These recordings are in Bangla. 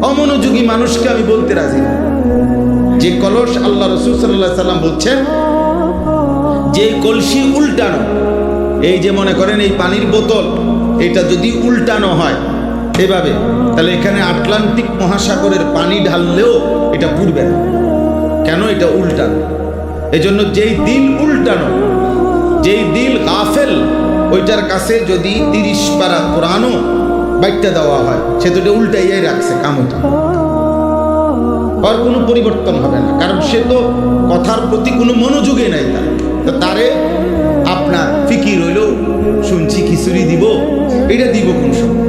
অমনোযোগী মানুষকে আমি বলতে রাজি না। যে কলস আল্লাহ রাসূল সাল্লাল্লাহু আলাইহি সাল্লাম বলছেন যে কলসি উল্টানো, এই যে মনে করেন এই পানির বোতল, এটা যদি উল্টানো হয় এভাবে, তাহলে এখানে আটলান্টিক মহাসাগরের পানি ঢাললেও এটা পুড়বে না। কেন? এটা উল্টানো। এজন্য যেই দিল উল্টানো, যেই দিল গাফেল, ওইটার কাছে যদি 30 পারা কোরআনও বাইটটা দেওয়া হয়, সে তো এটা উল্টাইয়াই রাখছে কামত, আর কোনো পরিবর্তন হবে না। কারণ সে তো কথার প্রতি কোনো মনোযোগে নাই তার। তো তারে আপনার ফিকির হইল শুনছি খিচুড়ি দিব, এটা দিব কোন সময়,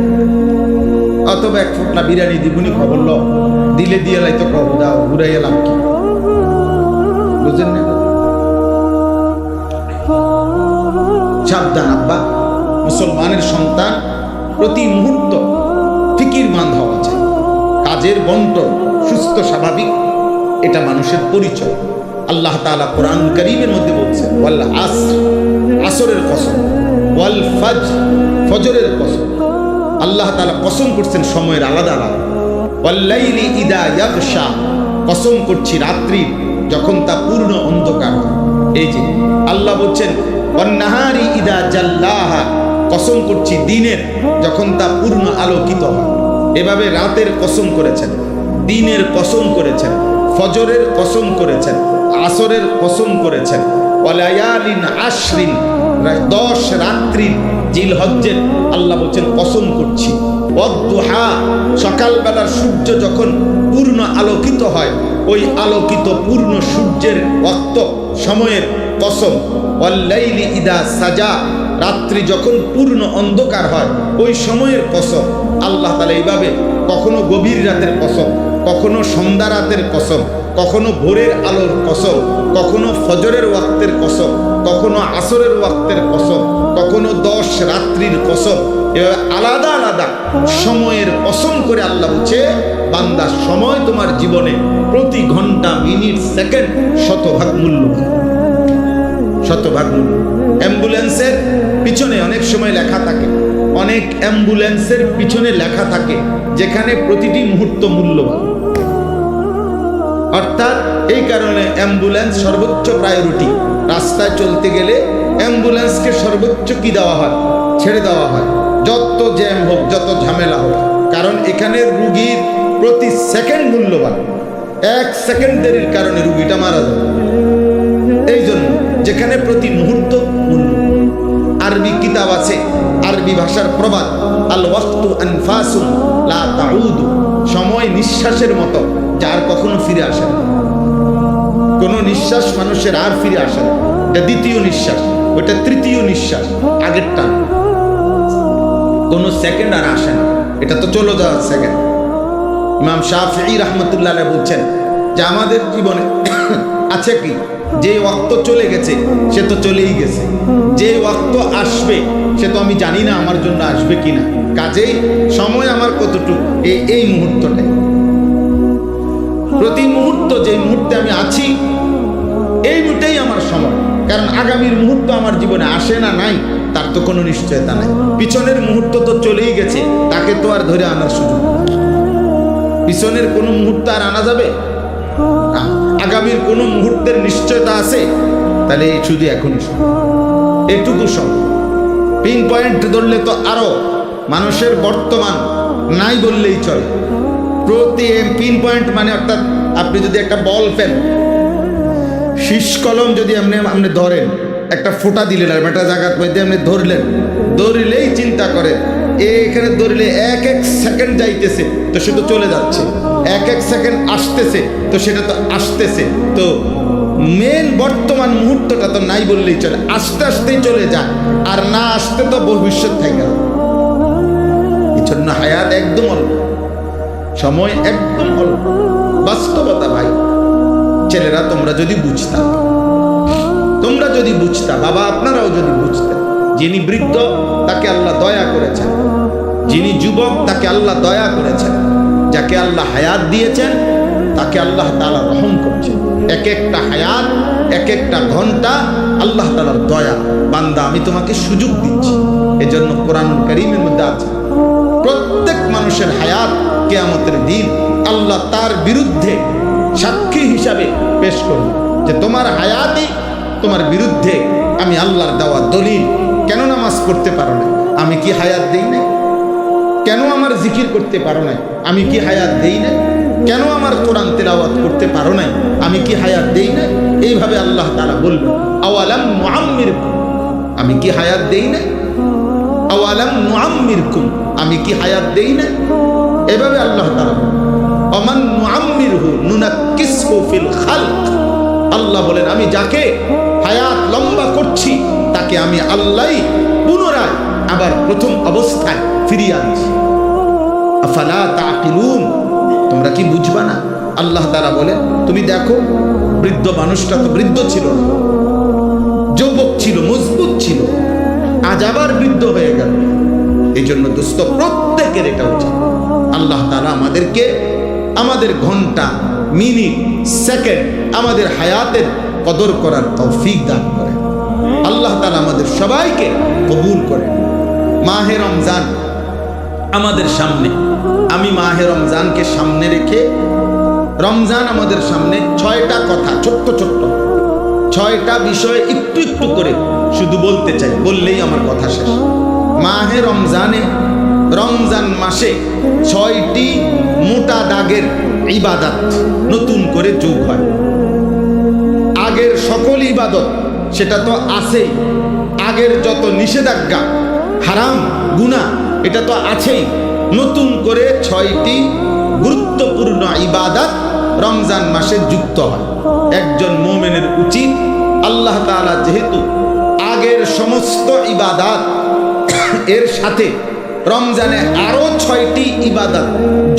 অথবা এক ফুটলা বিরিয়ানি দিবনি খবর ল দিলে দিয়ে লাই তো কব দাও ঘুরাই এলাম কি, বুঝলেন না? সাবধান আব্বা, মুসলমানের সন্তান প্রতি মুহূর্ত ফিকিরমান হওয়া চাই। কাজের বন্টন সুস্থ স্বাভাবিক, এটা মানুষের পরিচয়। আল্লাহ তাআলা কোরআন কারীমের মধ্যে বলছেন ওয়াল আসর, আসরের কসম, ওয়াল ফজর, ফজরের কসম। আল্লাহ তাআলা কসম করছেন সময়ের আলাদা আলাদা। ওয়াল লাইলি ইদা ইয়াগশা, কসম করছি রাত্রির যখন তা পূর্ণ অন্ধকার হয়। এই যে আল্লাহ বলছেন ওয়ান নাহারি ইদা জাল্লাহা, কসম করছি দিনের যখন তা পূর্ণ আলোকিত হয়। এভাবে রাতের কসম করেছেন, দিনের কসম করেছেন, ফজরের কসম করেছেন, আসরের কসম করেছেন, ওয়ালায়ালিন আশরিন, 10 রাত্রির জিলহজ্জের আল্লাহ বলছেন কসম করছি। ওয়াদুহা, সকালবেলার সূর্য যখন পূর্ণ আলোকিত হয়, ওই আলোকিত পূর্ণ সূর্যের ওয়াক্ত সময়ের কসম। ওয়াল্লাইলি ইদা সাজা, রাত্রি যখন পূর্ণ অন্ধকার হয় ওই সময়ের কসম। আল্লাহ তাআলা এইভাবে কখনো গভীর রাতের কসম, কখনো সন্ধ্যা রাতের কসম, কখনো ভোরের আলোর কসম, কখনো ফজরের ওয়াক্তের কসম, কখনো আসরের ওয়াক্তের কসম, কখনো 10 রাত্রির কসম। এভাবে আলাদা আলাদা সময়ের কসম করে আল্লাহ বলছে বান্দা সময় তোমার জীবনে প্রতি ঘন্টা মিনিট সেকেন্ড শতভাগ মূল্যবান, শতভাগ মূল্য। অ্যাম্বুলেন্সের পিছনে অনেক সময় লেখা থাকে, অনেক অ্যাম্বুলেন্সের পিছনে লেখা থাকে যেখানে প্রতিটি মুহূর্ত মূল্যবান। অর্থাৎ এই কারণে অ্যাম্বুলেন্স সর্বোচ্চ প্রায়োরিটি। রাস্তায় চলতে গেলে অ্যাম্বুলেন্সকে সর্বোচ্চ কি দেওয়া হয়? ছেড়ে দেওয়া হয়, যত জ্যাম হোক, যত ঝামেলা হোক। কারণ এখানে রুগীর প্রতি সেকেন্ড মূল্যবান। 1 সেকেন্ড দেরির কারণে রুগীটা মারা যাবে। এই জন্য যেখানে প্রতি মুহূর্ত মূল্য। আরবি কিতাব আছে, আরবি ভাষার প্রবাদ, আল ওয়াক্তু আনফাসুন লা তাউদু, সময় নিঃশ্বাসের মতো যার কখনো ফিরে আসে না। কোনো নিঃশ্বাস মানুষের আর ফিরে আসে না। এটা দ্বিতীয় নিঃশ্বাস, ওটা তৃতীয় নিঃশ্বাস, আগেরটা। কোনো সেকেন্ড আর আসে না, এটা তো চলে যাওয়ার সেকেন্ড। ইমাম শাফিঈ রাহমাতুল্লাহ আলাইহি বলছেন যে আমাদের জীবনে আছে কি, যে ওয়াক্ত চলে গেছে সে তো চলেই গেছে, যে ওয়াক্ত আসবে সে তো আমি জানি না আমার জন্য আসবে কিনা। কাজেই সময় আমার কতটুকু, এই মুহূর্তটাই, প্রতি মুহূর্ত যে মুহূর্তে আমি আছি এই মুহূর্তেই আমার সময়। কারণ আগামীর মুহূর্ত আমার জীবনে আসে না, নাই, তার তো কোনো নিশ্চয়তা নাই। পিছনের মুহূর্ত তো চলেই গেছে, তাকে তো আর ধরে আনার সুযোগ নেই। পিছনের কোনো মুহূর্ত আর আনা যাবে? আগামীর কোনো মুহূর্তের নিশ্চয়তা আছে? তাহলে এই শুধু এখনই এটুকু সব পিন পয়েন্ট ধরলে তো আরো মানুষের বর্তমান নাই বললেই চলে। প্রতি পিন পয়েন্ট মানে অর্থাৎ আপনি যদি একটা বল পেন, শীষ কলম যদি আপনি ধরেন, একটা ফোঁটা দিলেন আর একটা জায়গার মধ্যে আপনি ধরলেন, ধরলেই চিন্তা করেন এখানে ধরলে 1 সেকেন্ড যাইতেছে তো সে তো চলে যাচ্ছে, 1 সেকেন্ড আসতেছে তো সেটা তো আসতেছে। তো মেন বর্তমান মুহূর্তটা তো নাই বললেই চলে, আস্তে আস্তেই চলে যায়, আর না আসতে তো ভবিষ্যৎ থেকে গেল। এই জন্য হায়াত একদম অল্প, সময় একদম অল্প, বাস্তবতা ভাই। ছেলেরা তোমরা যদি বুঝতা, তোমরা যদি বুঝতা, বাবা আপনারাও যদি বুঝতেন, যিনি বৃদ্ধ তাকে আল্লাহ দয়া করেছেন, যিনি যুবক তাকে আল্লাহ দয়া করেছেন, যাকে আল্লাহ হায়াত দিয়েছেন তাকে আল্লাহ তাআলা রহম করছেন। এক একটা হায়াত, এক একটা ঘন্টা আল্লাহ তাআলার দয়া। বান্দা আমি তোমাকে সুযোগ দিচ্ছি। এজন্য কোরআনুল কারীমের মধ্যে আছে প্রত্যেক মানুষের হায়াত কিয়ামতের দিন আল্লাহ তার বিরুদ্ধে সাক্ষী হিসাবে পেশ করব যে তোমার হায়াতই তোমার বিরুদ্ধে আমি আল্লাহর দেওয়া দলিল। কেন নামাজ পড়তে পারো না? আমি কি হায়াত দেই না? কেন আমার জিকির করতে পারো না? আমি কি হায়াত দেই না? কেন আমার কোরআন তেলাওয়াত করতে পারো না? আমি কি হায়াত দেই না? এইভাবে আল্লাহ তাআলা বলবেন, আওয়ালাম নুআম্মিরকুম, আমি কি হায়াত দেই না? আওয়ালাম নুআম্মিরকুম, আমি কি হায়াত দেই না? এভাবে আল্লাহ তাআলা বলেন, ওমান নুআম্মিরহু নুনাক্কিসহু ফিল খালক। আল্লাহ বলেন, আমি যাকে হায়াত লম্বা করছি তাকে আমি আল্লাহই পুনরায় আবার প্রথম অবস্থায় ফিরিয়ে আনছি। আফালা তাকিলুন, তোমরা কি বুঝবা না? আল্লাহ তাআলা বলেন, তুমি দেখো বৃদ্ধ মানুষটা তো বৃদ্ধ ছিল না, যুবক ছিল, মজবুত ছিল, আজ আবার বৃদ্ধ হয়ে গেল। এই জন্য দোস্ত প্রত্যেকের এটা উচিত, আল্লাহ তাআলা আমাদেরকে আমাদের ঘন্টা, মিনিট, সেকেন্ড, আমাদের হায়াতের কদর করার তৌফিক দান করেন। আল্লাহ তাআলা আমাদের সবাইকে কবুল করেন। মাহে রমজান আমাদের সামনে, আমি মাহে রমজানকে সামনে রেখে, রমজান আমাদের সামনে 6টা কথা, ছোট্ট ছোট্ট 6টা বিষয় একটু একটু করে শুধু বলতে চাই, বললেই আমার কথা শেষ। মাহে রমজানে, রমজান মাসে 6টি মোটা দাগের ইবাদত নতুন করে যোগ হয়। আগের সকল ইবাদত সেটা তো আছেই, আগের যত নিষেধাজ্ঞা, হারাম, গুনাহ, এটা তো আছেই। নতুন করে 6টি গুরুত্বপূর্ণ ইবাদত রমজান মাসে যুক্ত হয়। একজন মুমিনের উচিত, আল্লাহ তাআলা যেহেতু আগের সমস্ত ইবাদত এর সাথে রমজানে আরো 6টি ইবাদত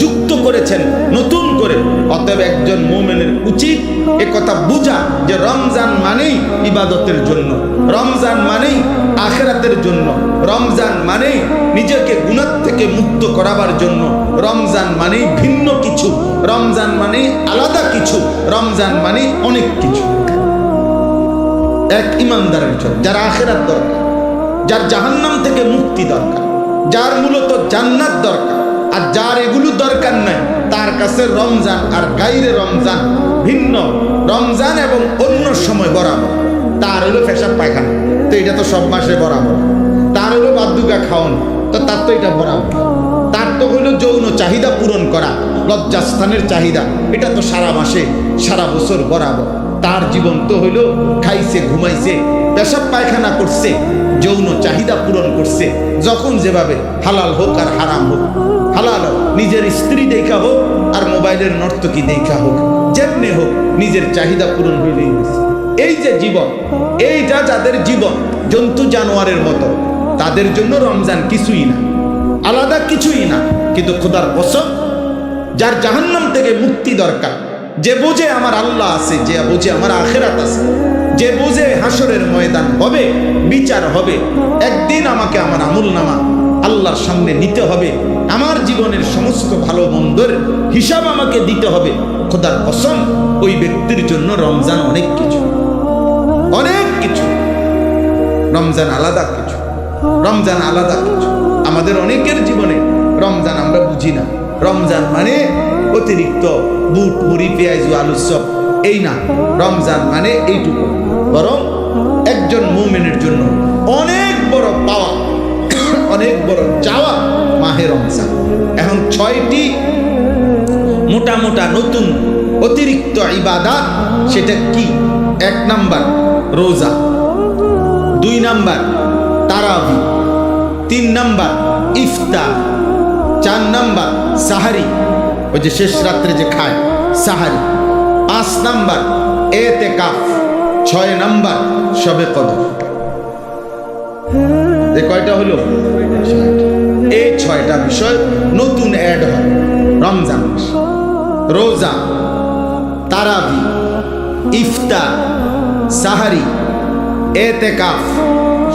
যুক্ত করেছেন নতুন করে, অতএব একজন মুমিনের উচিত একথা বুঝা যে রমজান মানেই ইবাদতের জন্য, রমজান মানেই আখিরাতের জন্য, রমজান মানেই নিজেকে গুনাহ থেকে মুক্ত করাবার জন্য, রমজান মানেই ভিন্ন কিছু, রমজান মানেই আলাদা কিছু, রমজান মানেই অনেক কিছু। এক ইমানদারের জন্য, যার আখিরাত দরকার, যার জাহান্নাম থেকে মুক্তি দরকার, যার মূলত জান্নাত দরকার, আর যার এগুলো দরকার নাই, তার কাছে রমজান আর গাইরে রমজান ভিন্ন। রমজান এবং অন্য সময় বরাবর। তার হলো পেশাব পায়খানা, তো এটা তো সব মাসে বরাবর। তার হলো বাদ্যুকা খাওয়ান, তো তার তো এটা বরাবর। তার তো হলো যৌন চাহিদা পূরণ করা, লজ্জাস্থানের চাহিদা, এটা তো সারা মাসে সারা বছর বরাবর। তার জীবন তো হইল খাইছে, ঘুমাইছে, পেশাব পায়খানা করছে, যৌন চাহিদা পূরণ করছে, যখন যেভাবে, হালাল হোক আর হারাম হোক, হালাল হোক নিজের স্ত্রী দেখা হোক আর মোবাইলের নর্তকী দেখা হোক, যেমনি হোক নিজের চাহিদা পূরণ হইলেই হয়েছে। এই যে জীবন, এইটা যাদের জীবন জন্তু জানোয়ারের মতো, তাদের জন্য রমজান কিছুই না, আলাদা কিছুই না। কিন্তু খোদার কসম, যার জাহান্নাম থেকে মুক্তি দরকার, যে বোঝে আমার আল্লাহ আছে, যে বোঝে আমার আখিরাত আছে, যে বোঝে হাসরের ময়দান হবে, বিচার হবে, একদিন আমাকে আমার আমলনামা আল্লাহর সামনে নিতে হবে, আমার জীবনের সমস্ত ভালো মন্দের হিসাব আমাকে দিতে হবে, খোদার কসম ওই ব্যক্তির জন্য রমজান অনেক কিছু, অনেক কিছু। রমজান আলাদা কিছু, রমজান আলাদা কিছু। আমাদের অনেকের জীবনে রমজান আমরা বুঝি না। রমজান মানে অতিরিক্ত বুট, মুড়ি, পেঁয়াজ, আলুর চপ, এই না। রমজান মানে এইটুকু। বরং একজন মুমিনের জন্য অনেক বড় পাওয়া, অনেক বড় চাওয়া মাহে রমজান। এখন 6টি মোটা মোটা নতুন অতিরিক্ত ইবাদত, সেটা কি? 1 নাম্বার রোজা, 2 নাম্বার তারাবি, 3 নাম্বার ইফতার, 4 নাম্বার সাহারি, ওই যে শেষ রাত্রে যে খায় সাহারি, 5 নাম্বার এতেকাফ, 6 নাম্বার শবে কদর। এই কয়টা হলো? এই 6টা বিষয় নতুন অ্যাড হয় রমজান মাসে। রোজা, তারাবি, ইফতার, সাহারি, এতেকাফ,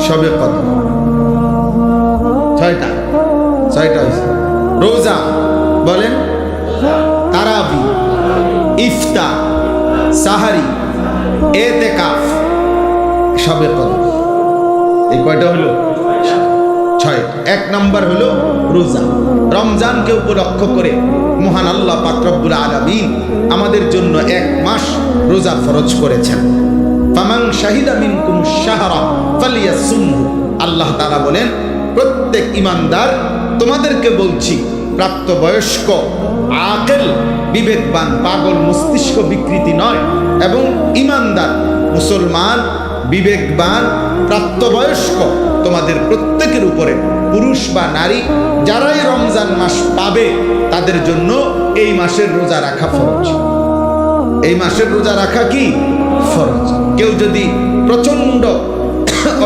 শবে কদর। 6টা হয়েছে। রোজা বলেন, তারাবি, ইফতার, সাহারি, এতেকাফ, শবে কদর। এই কয়টা হলো? 6। ছয়। এক নাম্বার হলো রোজা। রমজানকে উপলক্ষ করে মহান আল্লাহ পাক রব্বুল আলামিন আমাদের জন্য 1 মাস রোজা ফরজ করেছেন। ফামান শাহিদা মিনকুমুশ শাহরা ফালিয়াসুমহু। আল্লাহ তাআলা বলেন, প্রত্যেক ঈমানদার, তোমাদেরকে বলছি, প্রাপ্তবয়স্ক, আকেল, বিবেকবান, পাগল মস্তিষ্ক বিকৃতি নয়, এবং ঈমানদার মুসলমান, বিবেকবান, প্রাপ্তবয়স্ক তোমাদের প্রত্যেকের উপরে, পুরুষ বা নারী, যারাই রমজান মাস পাবে তাদের জন্য এই মাসের রোজা রাখা ফরজ। এই মাসের রোজা রাখা কি ফরজ। কেউ যদি প্রচন্ড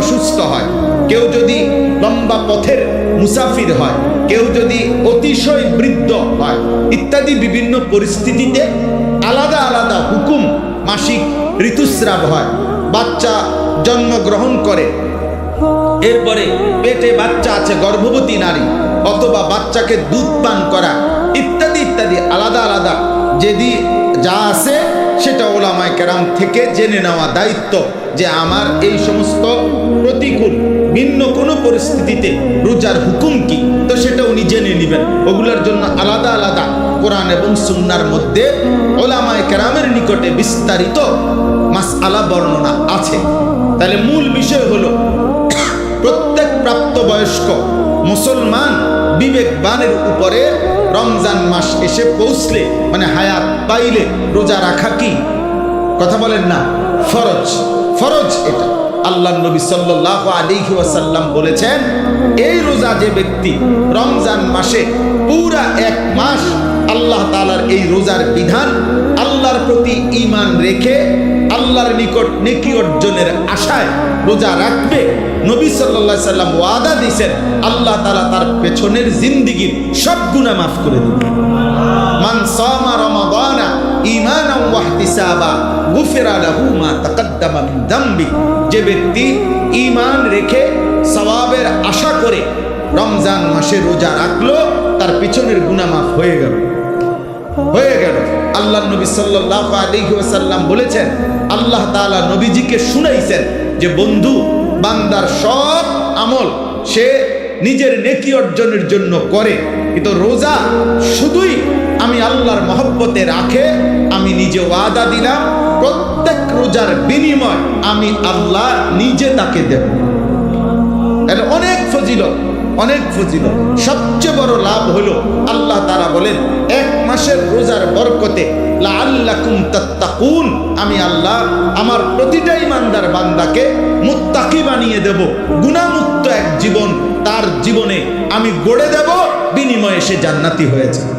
অসুস্থ হয়, কেউ যদি লম্বা পথের মুসাফির হয়, কেউ যদি অতিশয় বৃদ্ধ হয়, ইত্যাদি বিভিন্ন পরিস্থিতিতে আলাদা আলাদা হুকুম, মাসিক ঋতুস্রাব হয়, বাচ্চা জন্মগ্রহণ করে, এরপরে পেটে বাচ্চা আছে, গর্ভবতী নারী, অথবা বাচ্চাকে দুধ পান করা, ইত্যাদি ইত্যাদি আলাদা আলাদা যেদি যা আছে সেটা ওলামায়ে কেরাম থেকে জেনে নেওয়া দায়িত্ব, যে আমার এই সমস্ত প্রতিকূল ভিন্ন কোনো পরিস্থিতিতে রোজার হুকুম কি, তো সেটা উনি জেনে নেবেন। ওগুলোর জন্য আলাদা আলাদা কোরআন এবং সুন্নাহর মধ্যে ওলামায়ে কেরামের নিকটে বিস্তারিত মাসআলা বর্ণনা আছে। তাহলে মূল বিষয় হলো, প্রত্যেক প্রাপ্তবয়স্ক মুসলমান বিবেকবানের উপরে রমজান মাস এসে পৌঁছলে, মানে হায়াত পাইলে, রোজা রাখা কি, কথা বলেন না, ফরজ। ফরজ এটা। আল্লাহর নবী সাল্লাল্লাহু আলাইহি ওয়াসাল্লাম বলেছেন, এই রোজা যে ব্যক্তি রমজান মাসে পুরা 1 মাস আল্লাহ তাআলার এই রোজার বিধান, আল্লাহর প্রতি ঈমান রেখে আল্লাহর নিকট নেকি অর্জনের আশায় রোজা রাখবে, নবী সাল্লাল্লাহু আলাইহি সাল্লাম ওয়াদা দিয়েছেন, আল্লাহ তাআলা তার পেছনের জিন্দেগীর সব গুনাহ মাফ করে দিবেন। মান সামা রমাদানা ঈমানান ওয়া ইহতিসাবা গুফিরা লাহু মা তাকাদ্দামা মিন যামবি। যে ব্যক্তি ঈমান রেখে সওয়াবের আশা করে রমজান মাসে রোজা রাখলো, তার পিছনের গুনাহ মাফ হয়ে গেল। আল্লাহর নবী সাল্লাল্লাহু আলাইহি ওয়াসাল্লাম বলেছেন, আল্লাহ তাআলা নবীজিকে শুনাইছেন যে বন্ধু, বান্দার সব আমল সে নিজের নেকি অর্জনের জন্য করে, কিন্তু রোজা শুধুই আমি আল্লাহর মহব্বতে রাখে। আমি নিজে ওয়াদা দিলাম, প্রত্যেক রোজার বিনিময় আমি আল্লাহ নিজে তাকে দেব। এর অনেক ফজিলত, অনেক ফজিলত। সবচেয়ে বড় লাভ হলো, আল্লাহ তাআলা বলেন, 1 মাসের রোজার বরকতে লাআল্লাকুম তাত্তাকুন, আমি আল্লাহ আমার প্রতিটা ঈমানদার বান্দাকে মুত্তাকি বানিয়ে দেব। গুনাহমুক্ত এক জীবন তার জীবনে আমি গড়ে দেব, বিনিময়ে সে জান্নাতি হয়ে যাবে।